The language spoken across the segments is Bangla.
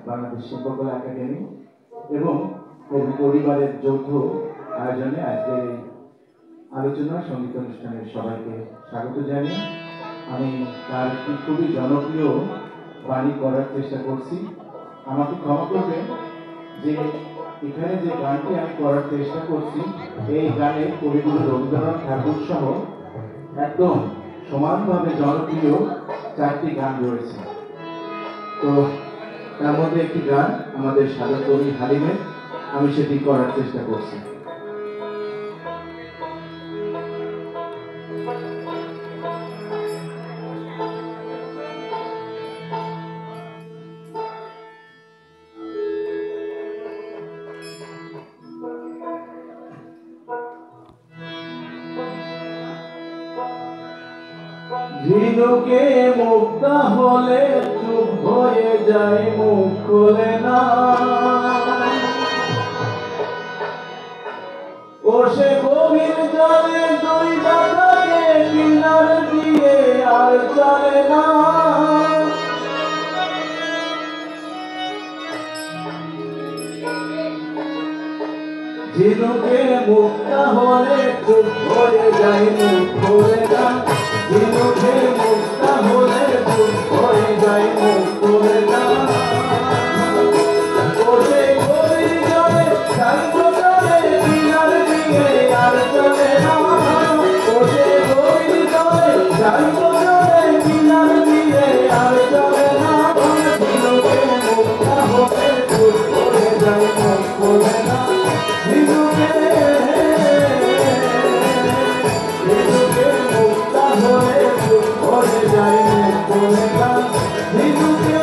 বাংলাদেশ শিল্পকলা একাডেমি এবং কবি পরিবারের যৌথ আয়োজনে আজকের এই আলোচনা সঙ্গীত অনুষ্ঠানের সবাইকে স্বাগত জানিয়ে আমি তার একটি খুবই জনপ্রিয় বাণী করার চেষ্টা করছি। আমাকে ক্ষমা করবেন যে এখানে যে গানটি আমি করার চেষ্টা করছি এই গানে কবিগুরু রবীন্দ্রনাথ ঠাকুর সহ একদম সমানভাবে জনপ্রিয় 4টি গান রয়েছে। তো তার মধ্যে একটি গান আমাদের সাধক কবি হালিমের, আমি সেটি করার চেষ্টা করছি। ঝিনুকে মুক্তা হলে চুপ হয়ে যায়, মুখ খোলে না। ও সে গভীর জলে দুই দাদাকে কিনার দিয়ে আর চলে না। ঝিনুকে মুক্তা হলে চুপ হয়ে যায়, মুখ খোলে না। ঝিনুকে মুক্তা হলে চুপ হয়ে যায়, মুখ খোলে না। ও সে গভীর জলে শান্ত জলে কিনার দিয়ে আর চলে না। ও সে গভীর জলে শান্ত জলে কিনার দিয়ে আর চলে না। ঝিনুকে মুক্তা হলে চুপ হয়ে যায়, মুখ খোলে না। ঝিনুকে মুক্তা হলে চুপ হয়ে যায়, মুখ খোলে না। ঝিনুকে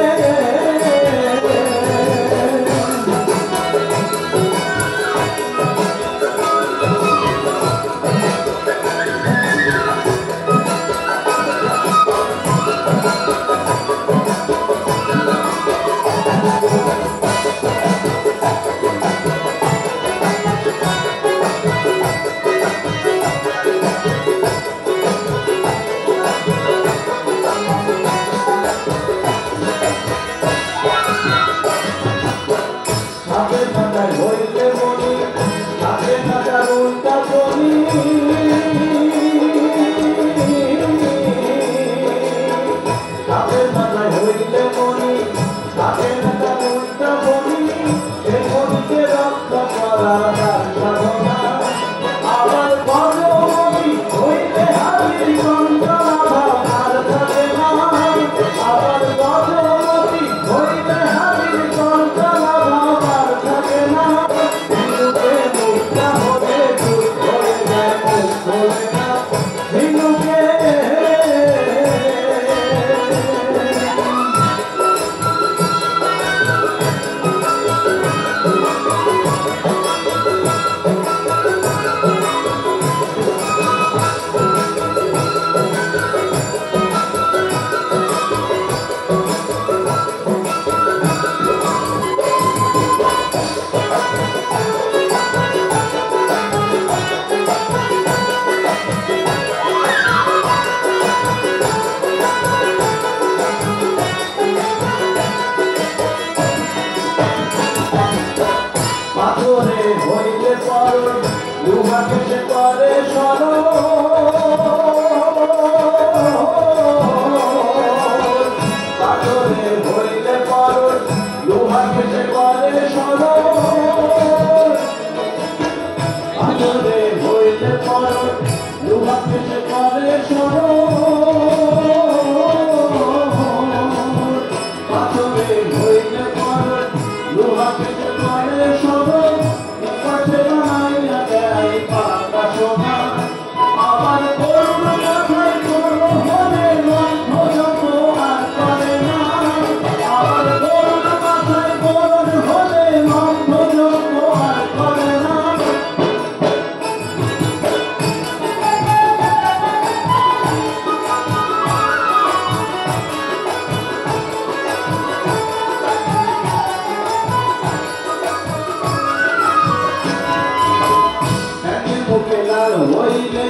হইলে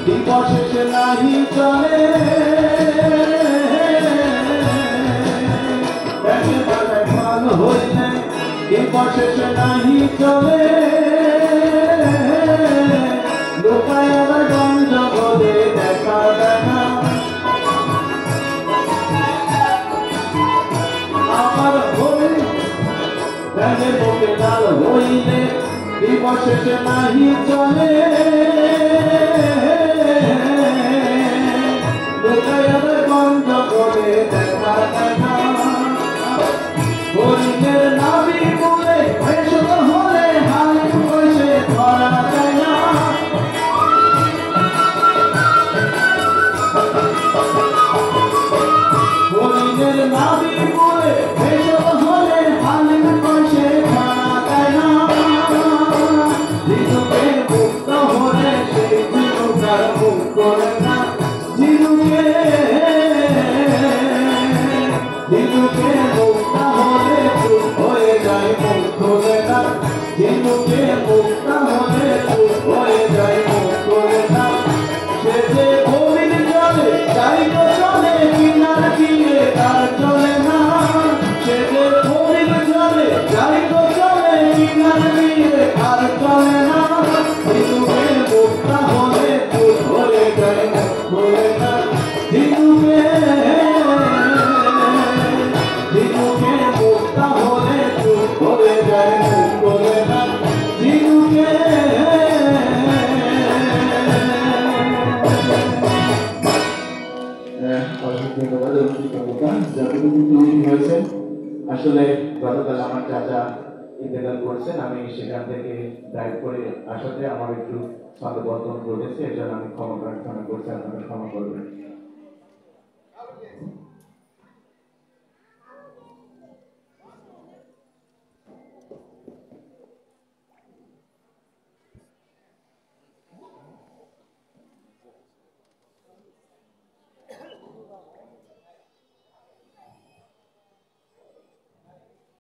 দিবস নাহি চলে ভালো হইলে দিবস শেষে নাহি চলে লোকায় আবার গঞ্জ বলে দেখা দেয় না আমার হই ব্যাঙের বুকে লাল হইলে দিবস শেষে নাহি চলে লোকায় আবার গঞ্জ বলে দেখা দেয় না হরিণের নাভি বলে ভেষজ হলে হাল বসে ধরা যায় না হরিণের নাভি বলে ভেষজ হলে হাল বসে ধরা যায় না ঝিনুকে মুক্ত হলে সেই ঝিনুকার মুখ করে না ঝিনুকে ঝিনুকে মুক্ত হলে চুপ হয়ে যায় মুখ খোলে না ঝিনুকে মুক্ত হলে চুপ হয়ে যায় মুখ খোলে না সে যে গভীর জলে যাই তো চলে কিনার দিয়ে তার চলে না সে যে গভীর জলে যাই তো চলে কিনার দিয়ে তার চলে না ঝিনুকে মুক্ত হলে চুপ হয়ে যায় মুখ খোলে না ঝিনুকে ঝিনুকে মুক্ত হলে চুপ হয়ে যায় মুখ খোলে না ঝিনুকে আসলে গতকাল আমার চাচা ইন্তেকাল করছেন আমি সেখান থেকে ড্রাইভ করে আসাতে আমার একটু ছন্দবদ্ধ ঘটেছে এর জন্য আমি ক্ষমা প্রার্থনা করছি আপনারা ক্ষমা করবেন